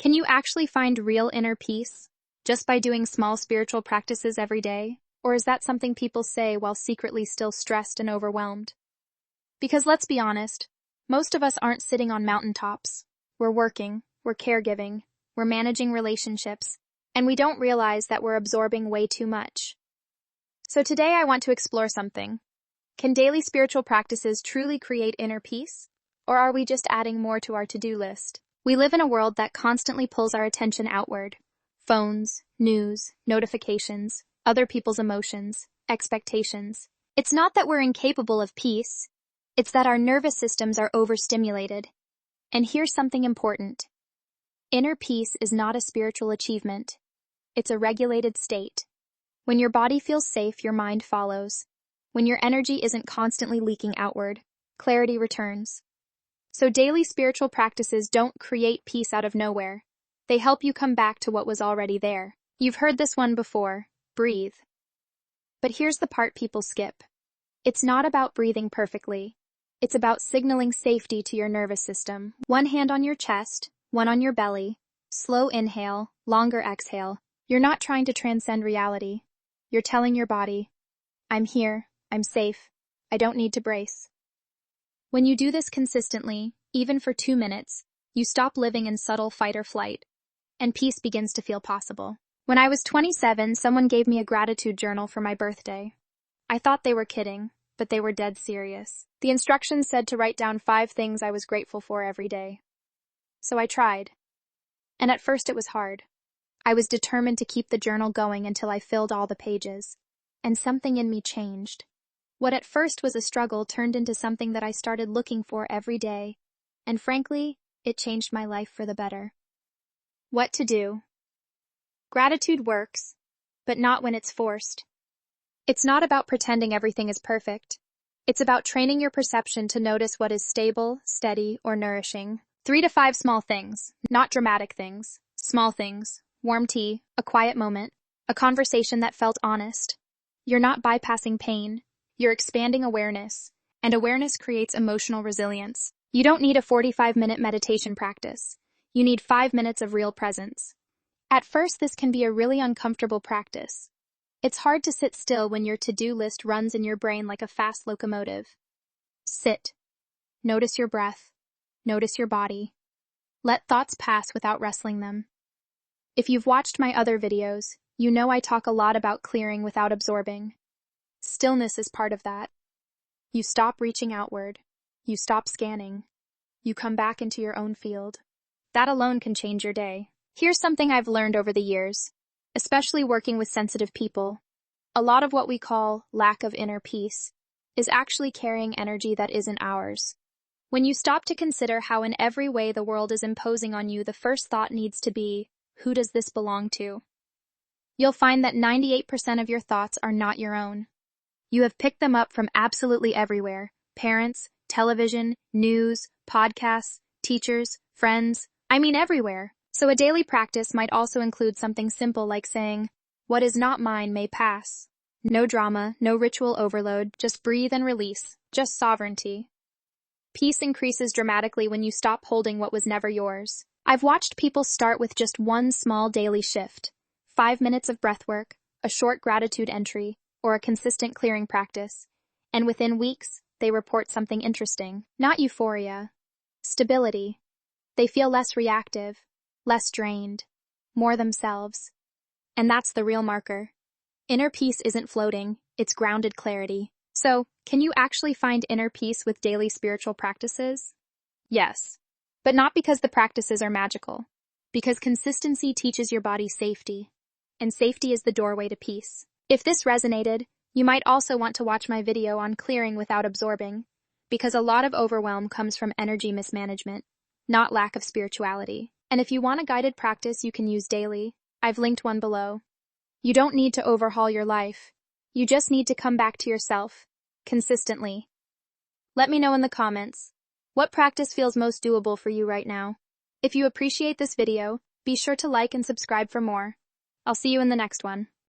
Can you actually find real inner peace just by doing small spiritual practices every day? Or is that something people say while secretly still stressed and overwhelmed? Because let's be honest, most of us aren't sitting on mountaintops. We're working, we're caregiving, we're managing relationships, and we don't realize that we're absorbing way too much. So today I want to explore something. Can daily spiritual practices truly create inner peace? Or are we just adding more to our to-do list? We live in a world that constantly pulls our attention outward. Phones, news, notifications, other people's emotions, expectations. It's not that we're incapable of peace. It's that our nervous systems are overstimulated. And here's something important. Inner peace is not a spiritual achievement. It's a regulated state. When your body feels safe, your mind follows. When your energy isn't constantly leaking outward, clarity returns. So daily spiritual practices don't create peace out of nowhere. They help you come back to what was already there. You've heard this one before, breathe. But here's the part people skip. It's not about breathing perfectly. It's about signaling safety to your nervous system. One hand on your chest, one on your belly. Slow inhale, longer exhale. You're not trying to transcend reality. You're telling your body, I'm here, I'm safe, I don't need to brace. When you do this consistently, even for 2 minutes, you stop living in subtle fight or flight, and peace begins to feel possible. When I was 27, someone gave me a gratitude journal for my birthday. I thought they were kidding, but they were dead serious. The instructions said to write down 5 things I was grateful for every day. So I tried. And at first it was hard. I was determined to keep the journal going until I filled all the pages. And something in me changed. What at first was a struggle turned into something that I started looking for every day. And frankly, it changed my life for the better. What to do? Gratitude works, but not when it's forced. It's not about pretending everything is perfect. It's about training your perception to notice what is stable, steady, or nourishing. 3 to 5 small things, not dramatic things. Small things, warm tea, a quiet moment, a conversation that felt honest. You're not bypassing pain. You're expanding awareness, and awareness creates emotional resilience. You don't need a 45-minute meditation practice. You need 5 minutes of real presence. At first, this can be a really uncomfortable practice. It's hard to sit still when your to-do list runs in your brain like a fast locomotive. Sit. Notice your breath. Notice your body. Let thoughts pass without wrestling them. If you've watched my other videos, you know I talk a lot about clearing without absorbing. Stillness is part of that. You stop reaching outward. You stop scanning. You come back into your own field. That alone can change your day. Here's something I've learned over the years, especially working with sensitive people. A lot of what we call lack of inner peace is actually carrying energy that isn't ours. When you stop to consider how in every way the world is imposing on you, the first thought needs to be, who does this belong to? You'll find that 98% of your thoughts are not your own. You have picked them up from absolutely everywhere. Parents, television, news, podcasts, teachers, friends, everywhere. So a daily practice might also include something simple like saying, what is not mine may pass. No drama, no ritual overload, just breathe and release, just sovereignty. Peace increases dramatically when you stop holding what was never yours. I've watched people start with just one small daily shift, 5 minutes of breath work, a short gratitude entry, or a consistent clearing practice, and within weeks, they report something interesting. Not euphoria. Stability. They feel less reactive, less drained, more themselves. And that's the real marker. Inner peace isn't floating, it's grounded clarity. So, can you actually find inner peace with daily spiritual practices? Yes. But not because the practices are magical. Because consistency teaches your body safety. And safety is the doorway to peace. If this resonated, you might also want to watch my video on clearing without absorbing, because a lot of overwhelm comes from energy mismanagement, not lack of spirituality. And if you want a guided practice you can use daily, I've linked one below. You don't need to overhaul your life. You just need to come back to yourself, consistently. Let me know in the comments, what practice feels most doable for you right now? If you appreciate this video, be sure to like and subscribe for more. I'll see you in the next one.